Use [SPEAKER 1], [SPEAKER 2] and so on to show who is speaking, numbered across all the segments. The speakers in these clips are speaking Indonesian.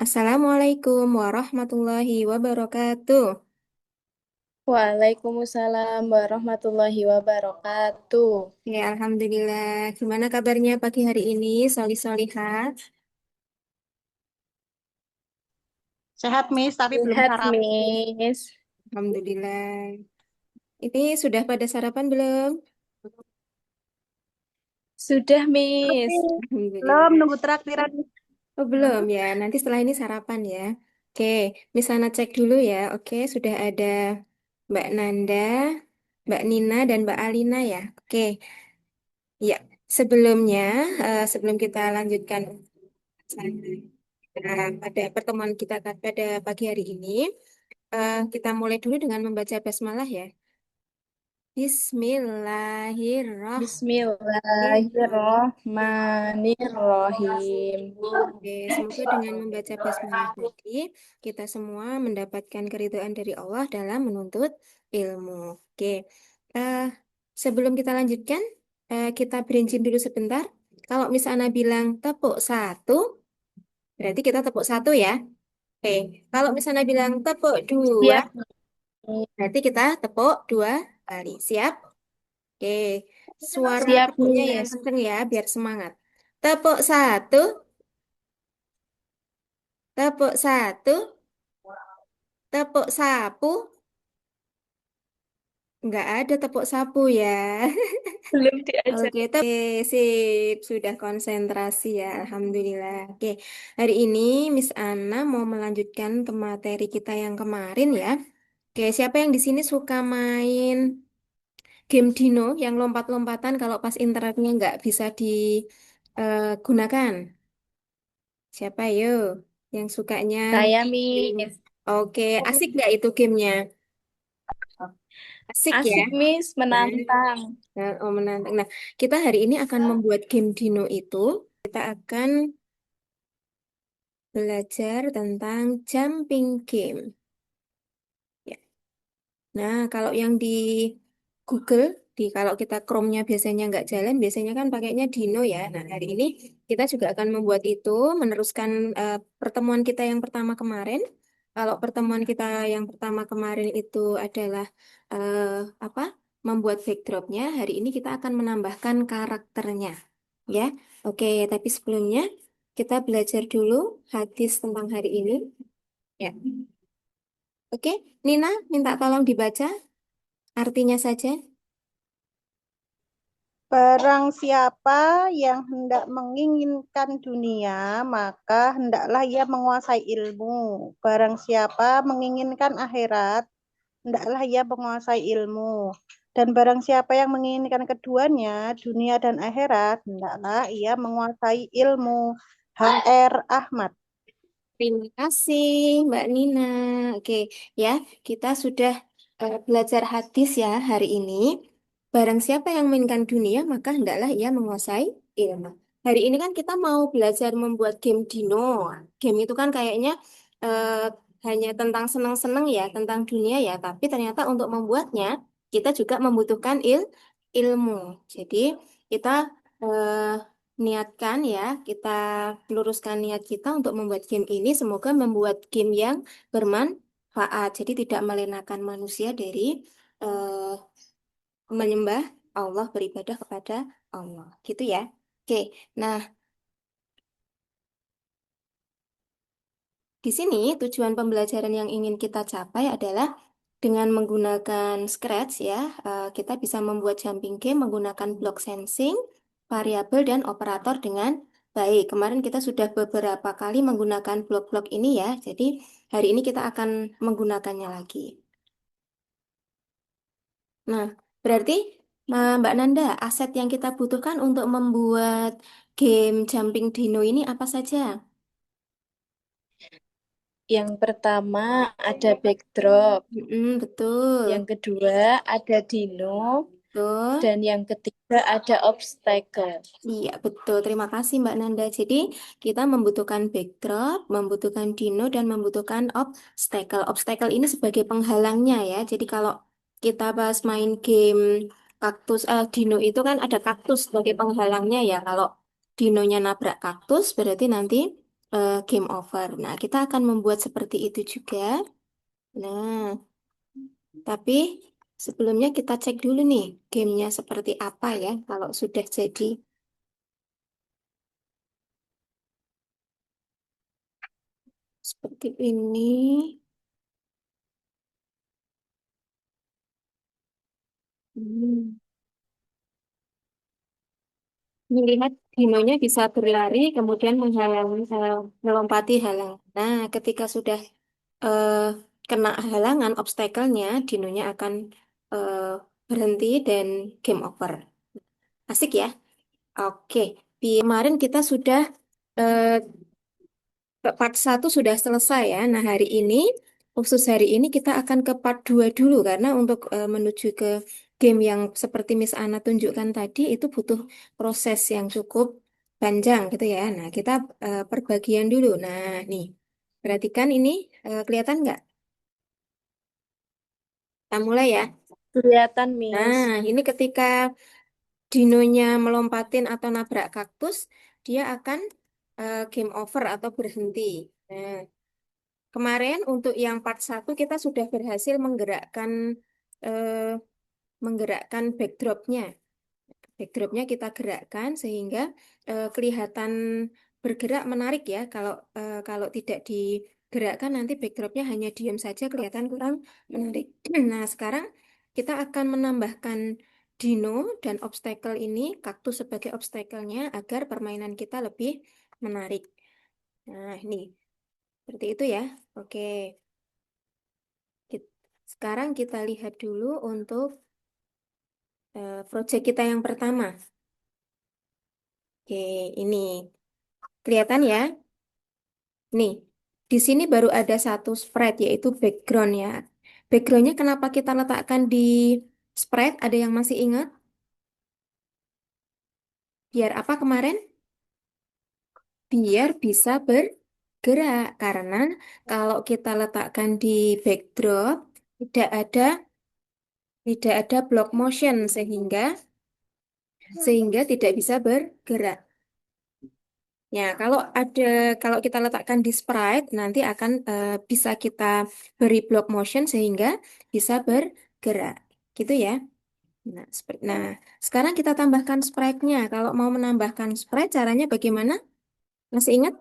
[SPEAKER 1] Assalamualaikum warahmatullahi wabarakatuh.
[SPEAKER 2] Waalaikumsalam warahmatullahi wabarakatuh.
[SPEAKER 1] Ya, Alhamdulillah. Gimana kabarnya pagi hari ini, Solih-solihat?
[SPEAKER 2] Sehat, Miss, tapi belum
[SPEAKER 1] Sehat,
[SPEAKER 2] sarapan.
[SPEAKER 1] Miss. Alhamdulillah. Ini sudah pada sarapan belum?
[SPEAKER 2] Sudah,
[SPEAKER 1] Oke.
[SPEAKER 2] Miss.
[SPEAKER 1] Alhamdulillah.
[SPEAKER 2] Belum nunggu traktiran.
[SPEAKER 1] Oh, belum ya. Nanti setelah ini sarapan ya. Oke, Miss cek dulu ya. Oke, sudah ada Mbak Nanda, Mbak Nina, dan Mbak Alina ya. Oke, ya. Sebelumnya, sebelum kita lanjutkan pada pertemuan kita pada pagi hari ini, kita mulai dulu dengan membaca basmalah ya. Bismillahirrahmanirrahim.
[SPEAKER 2] Bismillahirrahmanirrahim.
[SPEAKER 1] Oke, semoga dengan membaca basmalah tadi, kita semua mendapatkan keridhaan dari Allah dalam menuntut ilmu. Oke, eh, sebelum kita lanjutkan, kita berincin dulu sebentar. Kalau misalnya bilang tepuk satu, berarti kita tepuk satu ya. Oke, kalau misalnya bilang tepuk dua,
[SPEAKER 2] Siap, Miss.
[SPEAKER 1] berarti kita tepuk dua kali. Siap? Oke, suara
[SPEAKER 2] Siap,
[SPEAKER 1] tepuknya yang
[SPEAKER 2] Miss.
[SPEAKER 1] kenceng ya, biar semangat. Tepuk satu, tepuk satu, tepuk sapu. Nggak ada tepuk sapu ya.
[SPEAKER 2] Belum diajar.
[SPEAKER 1] Oke, sip. Sudah konsentrasi ya, Alhamdulillah. Oke, hari ini Miss Ana mau melanjutkan ke materi kita yang kemarin ya. Oke, siapa yang di sini suka main game Dino yang lompat-lompatan kalau pas internetnya nggak bisa digunakan? Siapa yo yang sukanya
[SPEAKER 2] Saya,
[SPEAKER 1] main game?
[SPEAKER 2] Miss.
[SPEAKER 1] Oke, asik nggak itu gamenya? Asik ya?
[SPEAKER 2] Asik, Miss.
[SPEAKER 1] Nah,
[SPEAKER 2] Menantang.
[SPEAKER 1] oh menantang. Nah, kita hari ini akan membuat game Dino itu. Kita akan belajar tentang jumping game. Ya. Nah, kalau yang di Google, kalau kita Chrome-nya biasanya nggak jalan, biasanya kan pakainya Dino ya. Nah, hari ini kita juga akan membuat itu, meneruskan pertemuan kita yang pertama kemarin. Kalau pertemuan kita yang pertama kemarin itu adalah eh, apa? Membuat backdropnya. Hari ini kita akan menambahkan karakternya, ya. Oke, tapi sebelumnya kita belajar dulu hadis tentang hari ini. Ya. Oke, Nina, minta tolong dibaca artinya saja.
[SPEAKER 2] Barang siapa yang hendak menginginkan dunia, maka hendaklah ia menguasai ilmu. Barang siapa menginginkan akhirat, hendaklah ia menguasai ilmu. Dan barang siapa yang menginginkan keduanya, dunia dan akhirat, hendaklah ia menguasai ilmu. H.R. Ahmad.
[SPEAKER 1] Terima kasih, Mbak Nina. Oke, ya, kita sudah belajar hadis ya hari ini. Barang siapa yang menginginkan dunia, maka hendaklah ia menguasai ilmu. Hari ini kan kita mau belajar membuat game Dino. Game itu kan kayaknya eh, hanya tentang senang-senang ya, tentang dunia ya. Tapi ternyata untuk membuatnya, kita juga membutuhkan ilmu. Jadi, kita eh, niatkan ya, kita luruskan niat kita untuk membuat game ini. Semoga membuat game yang bermanfaat. Jadi tidak melenakan manusia dari eh, menyembah Allah, beribadah kepada Allah. Gitu ya. Oke, nah di sini tujuan pembelajaran yang ingin kita capai adalah dengan menggunakan Scratch ya, kita bisa membuat jumping game menggunakan block sensing, variabel, dan operator dengan baik. Kemarin kita sudah beberapa kali menggunakan blok-blok ini ya, jadi hari ini kita akan menggunakannya lagi. Nah, berarti Mbak Nanda, aset yang kita butuhkan untuk membuat game Jumping Dino ini apa saja?
[SPEAKER 2] Yang pertama ada backdrop,
[SPEAKER 1] Betul.
[SPEAKER 2] yang kedua ada dino,
[SPEAKER 1] Betul.
[SPEAKER 2] dan yang ketiga ada obstacle.
[SPEAKER 1] Iya, betul. Terima kasih Mbak Nanda. Jadi, kita membutuhkan backdrop, membutuhkan dino, dan membutuhkan obstacle. Obstacle ini sebagai penghalangnya ya. Jadi, kalau kita pas main game dino itu kan ada kaktus sebagai penghalangnya ya. Kalau dinonya nabrak kaktus, berarti nanti game over. Nah, kita akan membuat seperti itu juga. Nah, tapi sebelumnya kita cek dulu nih gamenya seperti apa ya. Kalau sudah jadi seperti ini. Hmm. Melihat dinonya bisa berlari, kemudian melompati halangan. Nah, ketika sudah eh, kena halangan, obstacle-nya, dinonya akan eh, berhenti dan game over. Asik ya? Oke. Di kemarin kita sudah eh, part satu sudah selesai ya. Nah, hari ini, khusus hari ini kita akan ke part 2 dulu karena untuk menuju ke game yang seperti Miss Ana tunjukkan tadi itu butuh proses yang cukup panjang gitu ya. Nah, kita perbagian dulu. Nah, nih, perhatikan ini kelihatan nggak? Kita mulai ya.
[SPEAKER 2] Kelihatan, Miss.
[SPEAKER 1] Nah, ini ketika dinonya melompatin atau nabrak kaktus, dia akan game over atau berhenti. Nah, kemarin untuk yang part satu kita sudah berhasil eh, menggerakkan backdropnya. Backdropnya kita gerakkan sehingga kelihatan bergerak menarik ya. Kalau tidak digerakkan nanti backdropnya hanya diam saja kelihatan kurang menarik. Nah, sekarang kita akan menambahkan dino dan obstacle ini, kaktus sebagai obstacle-nya agar permainan kita lebih menarik. Nah, ini seperti itu ya. Oke. Kit- Sekarang kita lihat dulu untuk project kita yang pertama. Oke, ini kelihatan ya. Nih, di sini baru ada satu sprite yaitu background ya. Backgroundnya kenapa kita letakkan di sprite? Ada yang masih ingat? Biar apa kemarin? Biar bisa bergerak. Karena kalau kita letakkan di backdrop tidak ada tidak ada block motion sehingga tidak bisa bergerak. Ya, kalau kita letakkan di sprite nanti akan bisa kita beri block motion sehingga bisa bergerak. Gitu ya. Nah, sekarang kita tambahkan sprite-nya. Kalau mau menambahkan sprite caranya bagaimana? Masih ingat?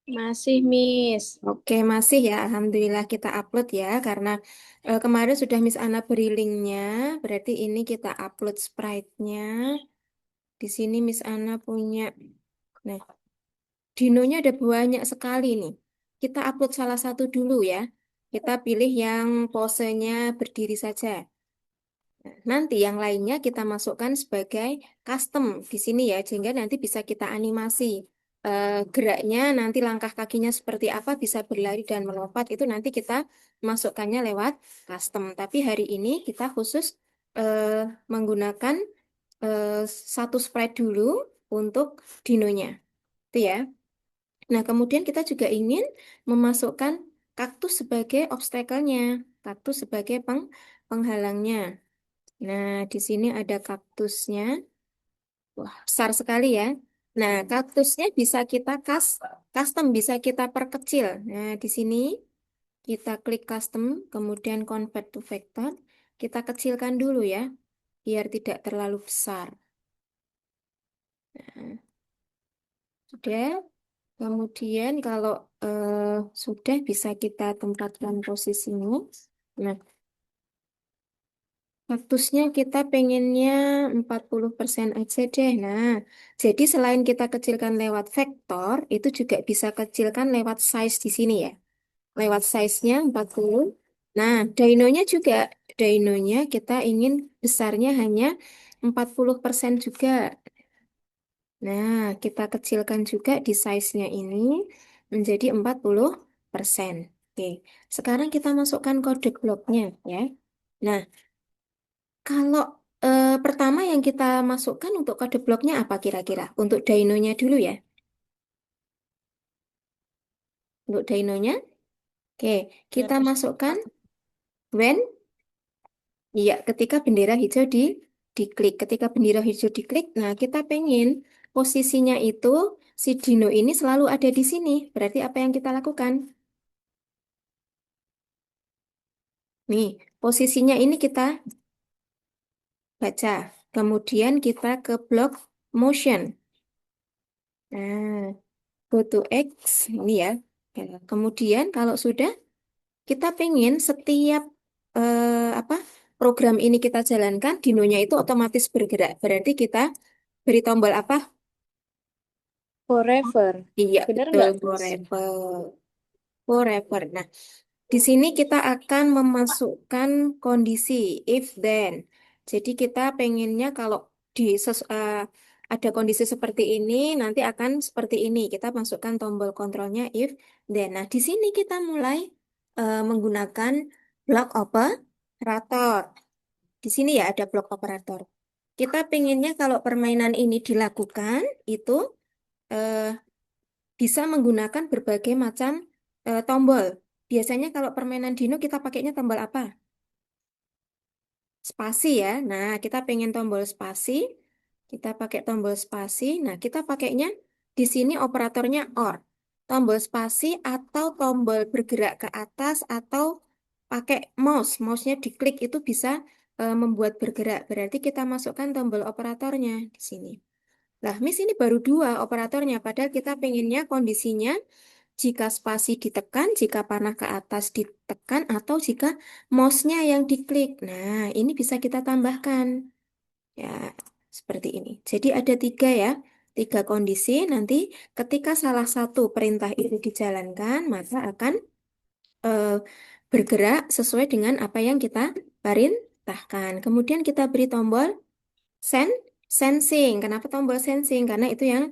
[SPEAKER 2] Masih, Miss.
[SPEAKER 1] Oke, masih ya. Alhamdulillah kita upload ya karena kemarin sudah Miss Ana beri linknya. Berarti ini kita upload sprite-nya. Di sini Miss Ana punya. Nah, dinonya ada banyak sekali nih. Kita upload salah satu dulu ya. Kita pilih yang posenya berdiri saja. Nanti yang lainnya kita masukkan sebagai custom di sini ya, sehingga nanti bisa kita animasi. Geraknya, nanti langkah kakinya seperti apa, bisa berlari dan melompat, itu nanti kita masukkannya lewat custom. Tapi hari ini kita khusus eh, menggunakan eh, satu sprite dulu untuk dinonya. Itu ya. Nah, kemudian kita juga ingin memasukkan kaktus sebagai obstacle-nya, kaktus sebagai penghalangnya. Nah, di sini ada kaktusnya. Wah, besar sekali ya. Nah, kaktusnya bisa kita custom, bisa kita perkecil. Nah, di sini kita klik custom, kemudian convert to vector. Kita kecilkan dulu ya, biar tidak terlalu besar. Nah, sudah. Kemudian kalau sudah bisa kita tempatkan posisinya. Nah, kaktusnya kita pengennya 40% aja deh. Nah, jadi selain kita kecilkan lewat vektor, itu juga bisa kecilkan lewat size di sini ya. Lewat size-nya 40. Nah, dinonya kita ingin besarnya hanya 40% juga. Nah, kita kecilkan juga di size-nya ini menjadi 40%. Oke, sekarang kita masukkan kode bloknya ya. Nah, kalau pertama yang kita masukkan untuk kode bloknya apa kira-kira? Untuk dynonya dulu ya. Untuk dynonya, oke, kita masukkan when, iya, ketika bendera hijau diklik. Ketika bendera hijau diklik, nah kita pengen posisinya itu si Dino ini selalu ada di sini. Berarti apa yang kita lakukan? Nih, posisinya ini kita baca. Kemudian kita ke blok motion. Nah, go to X, ini ya. Ya, kemudian kalau sudah, kita pengen setiap apa program ini kita jalankan, dinonya itu otomatis bergerak. Berarti kita beri tombol apa?
[SPEAKER 3] Forever.
[SPEAKER 1] Iya,
[SPEAKER 3] Bener
[SPEAKER 1] betul,
[SPEAKER 3] nggak, Miss?
[SPEAKER 1] forever. Forever. Nah, di sini kita akan memasukkan kondisi if then. Jadi kita pengennya kalau ada kondisi seperti ini, nanti akan seperti ini. Kita masukkan tombol kontrolnya if then. Nah, di sini kita mulai menggunakan block operator. Di sini ya ada block operator. Kita pengennya kalau permainan ini dilakukan itu eh, bisa menggunakan berbagai macam tombol. Biasanya kalau permainan Dino kita pakainya tombol apa? Spasi ya. Nah, kita pengen tombol spasi. Kita pakai tombol spasi. Nah, kita pakainya di sini operatornya OR. Tombol spasi atau tombol bergerak ke atas atau pakai mouse. Mouse-nya diklik itu bisa membuat bergerak. Berarti kita masukkan tombol operatornya di sini. Lah, Miss ini baru dua operatornya. Padahal kita pengennya kondisinya jika spasi ditekan, jika panah ke atas ditekan, atau jika mouse-nya yang diklik. Nah, ini bisa kita tambahkan. Ya, seperti ini. Jadi ada tiga ya, tiga kondisi. Nanti ketika salah satu perintah itu dijalankan, maka akan eh, bergerak sesuai dengan apa yang kita perintahkan. Kemudian kita beri tombol sen sensing. Kenapa tombol sensing? Karena itu yang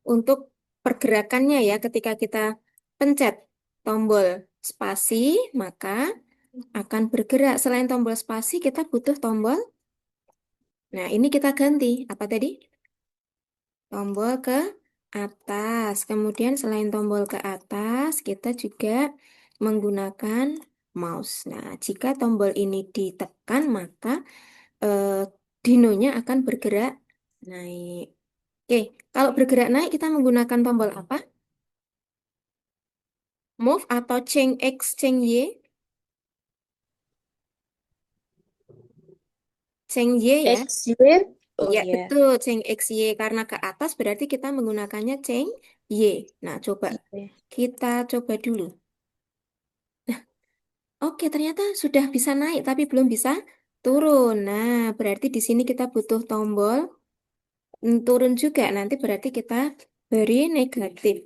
[SPEAKER 1] untuk pergerakannya ya, ketika kita pencet tombol spasi, maka akan bergerak. Selain tombol spasi, kita butuh tombol. Nah, ini kita ganti. Apa tadi? Tombol ke atas. Kemudian selain tombol ke atas, kita juga menggunakan mouse. Nah, jika tombol ini ditekan, maka eh, dinonya akan bergerak naik. Oke, kalau bergerak naik, kita menggunakan tombol apa? Move atau change X, change Y? Change Y ya?
[SPEAKER 3] XY. Oh
[SPEAKER 1] Ya,
[SPEAKER 3] iya.
[SPEAKER 1] betul. Change X, Y. Karena ke atas berarti kita menggunakannya change Y. Nah, coba.
[SPEAKER 3] Iya.
[SPEAKER 1] Kita coba dulu. Oke, ternyata sudah bisa naik, tapi belum bisa turun. Nah, berarti di sini kita butuh tombol turun juga. Nanti berarti kita beri negatif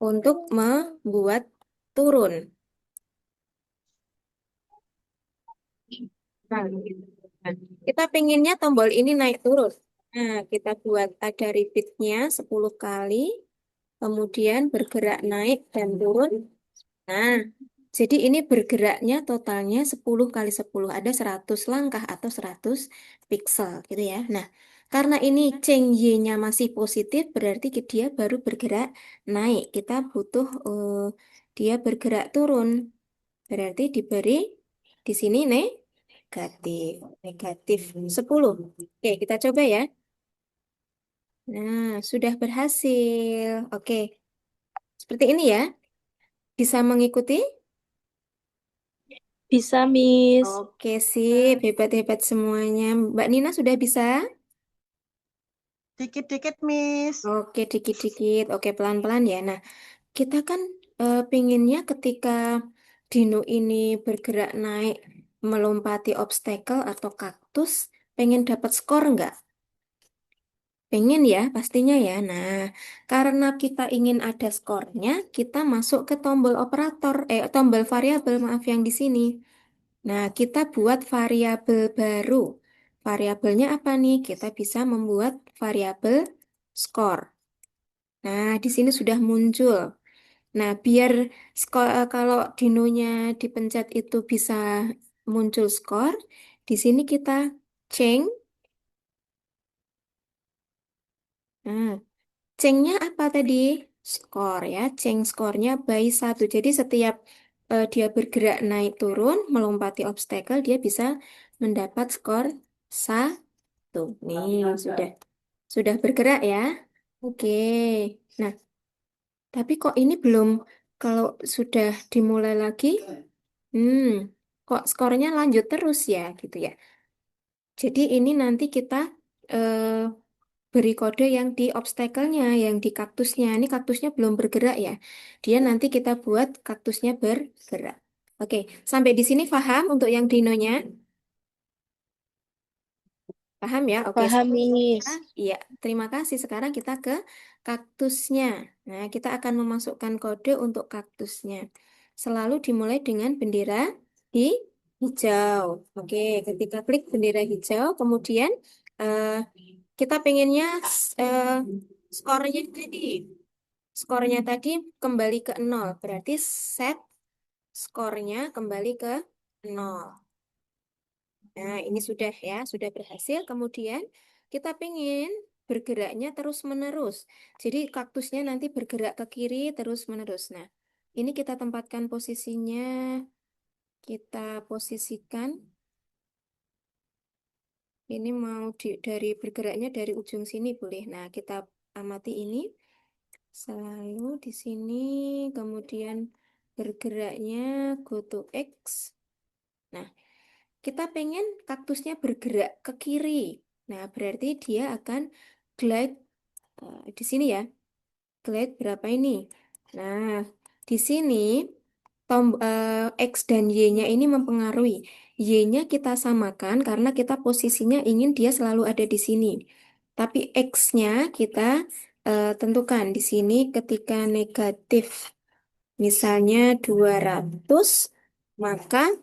[SPEAKER 1] untuk membuat turun. Nah, nah, kita pengennya tombol ini naik turun. Nah, kita buat ada repeatnya 10 kali, kemudian bergerak naik dan turun. Nah, jadi ini bergeraknya totalnya 10 kali 10 ada 100 langkah atau 100 pixel gitu ya. Nah, karena ini change Y-nya masih positif, berarti dia baru bergerak naik. Kita butuh dia bergerak turun. Berarti diberi di sini negatif. Negatif 10. Oke, kita coba ya. Nah, sudah berhasil. Oke, seperti ini ya. Bisa mengikuti?
[SPEAKER 3] Bisa, Miss.
[SPEAKER 1] Oke, sip. Hebat-hebat semuanya. Mbak Nina sudah bisa?
[SPEAKER 2] Dikit-dikit, Miss.
[SPEAKER 1] Oke, dikit-dikit. Oke, pelan-pelan ya. Nah, kita kan pinginnya ketika dino ini bergerak naik melompati obstacle atau kaktus, pengen dapat skor nggak? Pengen ya, pastinya ya. Nah, karena kita ingin ada skornya, kita masuk ke tombol operator, tombol variabel, maaf yang di sini. Nah, kita buat variabel baru. Variabelnya apa nih? Kita bisa membuat variabel skor. Nah, di sini sudah muncul. Nah, biar skor, kalau dinonya dipencet itu bisa muncul skor, di sini kita change. Nah, change-nya apa tadi? Skor ya. Change skornya by 1. Jadi setiap dia bergerak naik turun, melompati obstacle, dia bisa mendapat skor 1. Nih, sudah bergerak ya. Oke. Nah, tapi kok ini belum, kalau sudah dimulai lagi, hmm, kok skornya lanjut terus ya, gitu ya. Jadi ini nanti kita eh, beri kode yang di obstacle-nya, yang di kaktusnya. Ini kaktusnya belum bergerak ya. Dia nanti kita buat kaktusnya bergerak. Oke, sampai di sini paham untuk yang dinonya? Paham ya? Oke.
[SPEAKER 2] Paham, Miss.
[SPEAKER 1] Iya, terima kasih. Sekarang kita ke kaktusnya. Nah, kita akan memasukkan kode untuk kaktusnya. Selalu dimulai dengan bendera di hijau. Oke, ketika klik bendera hijau, kemudian eh, kita pengennya eh, skornya tadi. Skornya tadi kembali ke nol. Berarti set skornya kembali ke nol. Nah, ini sudah ya, sudah berhasil. Kemudian kita pengen bergeraknya terus-menerus. Jadi kaktusnya nanti bergerak ke kiri terus-menerus. Nah, ini kita tempatkan posisinya, kita posisikan. Ini mau dari bergeraknya dari ujung sini boleh. Nah, kita amati ini. Selalu di sini, kemudian bergeraknya go to X. Nah, kita pengen kaktusnya bergerak ke kiri. Nah, berarti dia akan glide di sini ya. Glide berapa ini? Nah, di sini X dan Y-nya ini mempengaruhi. Y-nya kita samakan karena kita posisinya ingin dia selalu ada di sini. Tapi X-nya kita tentukan di sini ketika negatif. Misalnya 200, maka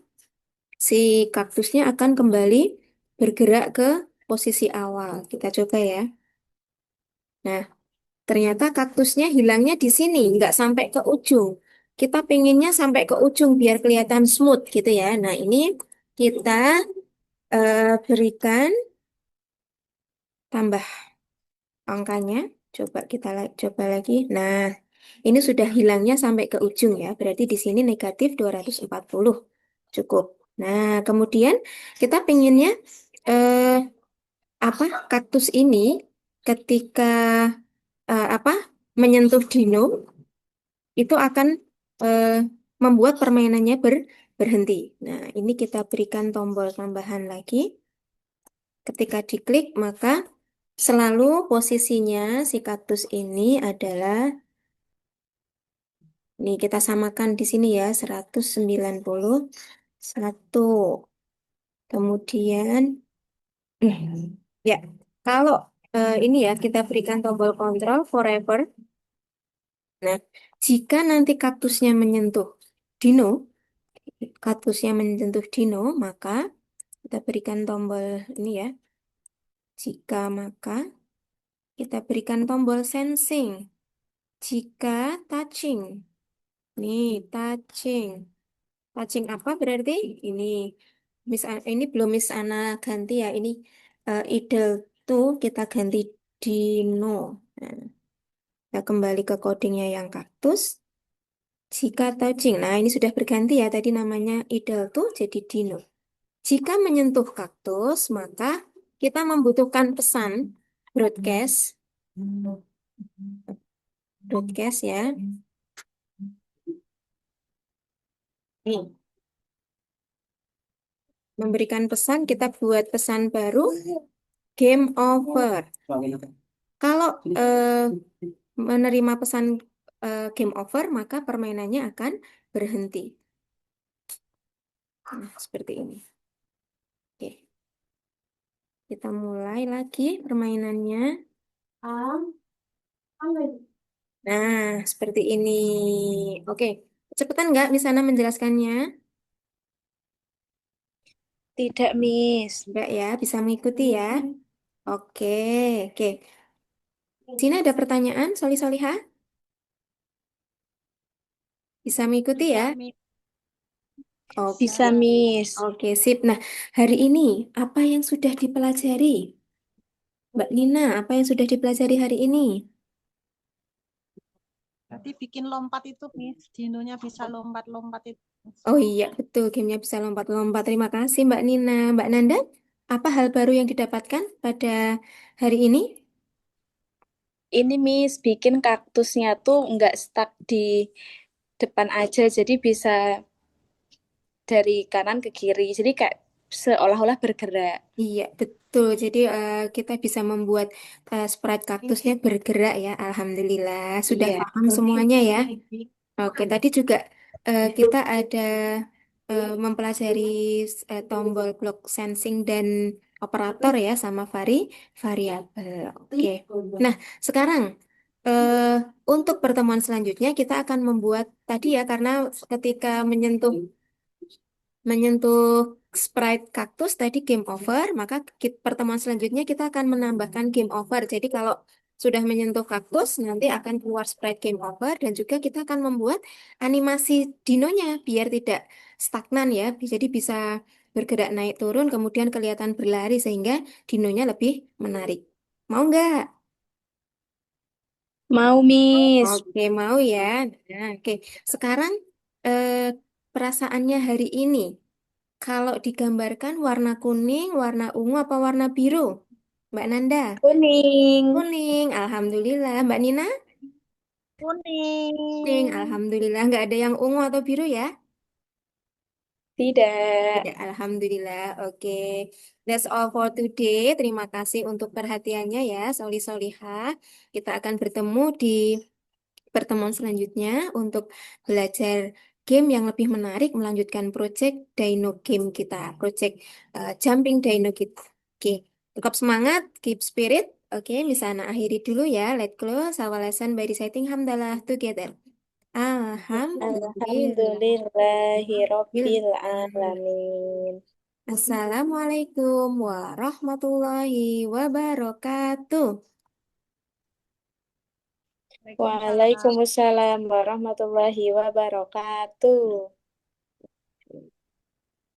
[SPEAKER 1] si kaktusnya akan kembali bergerak ke posisi awal. Kita coba ya. Nah, ternyata kaktusnya hilangnya di sini, nggak sampai ke ujung. Kita pengennya sampai ke ujung biar kelihatan smooth gitu ya. Nah, ini kita berikan tambah angkanya. Coba kita coba lagi. Nah, ini sudah hilangnya sampai ke ujung ya. Berarti di sini negatif 240. Cukup. Nah, kemudian kita pengennya eh, apa kaktus ini ketika apa menyentuh dino itu akan eh, membuat permainannya berhenti. Nah, ini kita berikan tombol tambahan lagi. Ketika diklik, maka selalu posisinya si kaktus ini adalah, nih kita samakan di sini ya, 191. Kemudian, ya, kalau ini ya, kita berikan tombol kontrol forever. Nah, jika nanti kaktusnya menyentuh dino, maka kita berikan tombol ini ya. Jika maka kita berikan tombol sensing. Jika touching, nih touching. Touching apa berarti? Ini ini belum Miss Ana ganti ya. Ini idle tuh kita ganti dino. Nah, kita kembali ke codingnya yang kaktus. Jika touching, nah ini sudah berganti ya. Tadi namanya idle tuh jadi dino. Jika menyentuh kaktus, maka kita membutuhkan pesan broadcast, broadcast ya. Nih, memberikan pesan, kita buat pesan baru, game over. Kalau menerima pesan game over, maka permainannya akan berhenti. Nah, seperti ini. Oke, kita mulai lagi permainannya. Nah, seperti ini. Oke, cepetan nggak di sana menjelaskannya?
[SPEAKER 2] Tidak, Miss.
[SPEAKER 1] Enggak ya, bisa mengikuti ya. Oke, oke. Sini ada pertanyaan, Solihah? Bisa mengikuti ya?
[SPEAKER 2] Bisa, Miss.
[SPEAKER 1] Oke,
[SPEAKER 2] Bisa, Miss.
[SPEAKER 1] oke, sip. Nah, hari ini apa yang sudah dipelajari? Mbak Nina, apa yang sudah dipelajari hari ini?
[SPEAKER 2] Berarti bikin lompat itu, Miss. Dinonya bisa lompat-lompat itu.
[SPEAKER 1] Oh iya, betul. Gamenya bisa lompat-lompat. Terima kasih, Mbak Nina. Mbak Nanda, apa hal baru yang didapatkan pada hari ini?
[SPEAKER 3] Ini Miss bikin kaktusnya tuh nggak stuck di depan aja, jadi bisa dari kanan ke kiri. Jadi kayak seolah-olah bergerak.
[SPEAKER 1] Iya, betul. Jadi kita bisa membuat Sprite kaktusnya bergerak ya. Alhamdulillah. Sudah
[SPEAKER 3] Iya.
[SPEAKER 1] paham semuanya ya. Oke, tadi juga kita ada mempelajari tombol clock sensing dan operator ya sama variabel. Oke. Nah, sekarang eh, untuk pertemuan selanjutnya kita akan membuat tadi ya karena ketika menyentuh sprite kaktus tadi game over, maka pertemuan selanjutnya kita akan menambahkan game over. Jadi kalau sudah menyentuh kaktus, nanti akan keluar sprite game over dan juga kita akan membuat animasi dinonya biar tidak stagnan ya. Jadi bisa bergerak naik turun, kemudian kelihatan berlari sehingga dinonya lebih menarik. Mau nggak?
[SPEAKER 3] Mau Miss.
[SPEAKER 1] Oke, mau ya. Nah, oke. Sekarang eh, perasaannya hari ini. Kalau digambarkan warna kuning, warna ungu, apa warna biru? Mbak Nanda?
[SPEAKER 3] Kuning.
[SPEAKER 1] Kuning, Alhamdulillah. Mbak Nina? Kuning,
[SPEAKER 2] Kuning.
[SPEAKER 1] Alhamdulillah. Nggak ada yang ungu atau biru ya?
[SPEAKER 3] Tidak.
[SPEAKER 1] Tidak, Alhamdulillah. Oke. That's all for today. Terima kasih untuk perhatiannya ya, Soli Solihah. Kita akan bertemu di pertemuan selanjutnya untuk belajar game yang lebih menarik, melanjutkan project Dino Game kita, project Jumping Dino kita. Oke, tetap semangat, keep spirit. Oke, misalnya akhiri dulu ya. Let's close our lesson by reciting hamdalah together. Alhamdulillah.
[SPEAKER 3] Alhamdulillahirobbil alamin.
[SPEAKER 1] Assalamualaikum warahmatullahi wabarakatuh.
[SPEAKER 2] Waalaikumsalam.
[SPEAKER 3] Waalaikumsalam warahmatullahi wabarakatuh.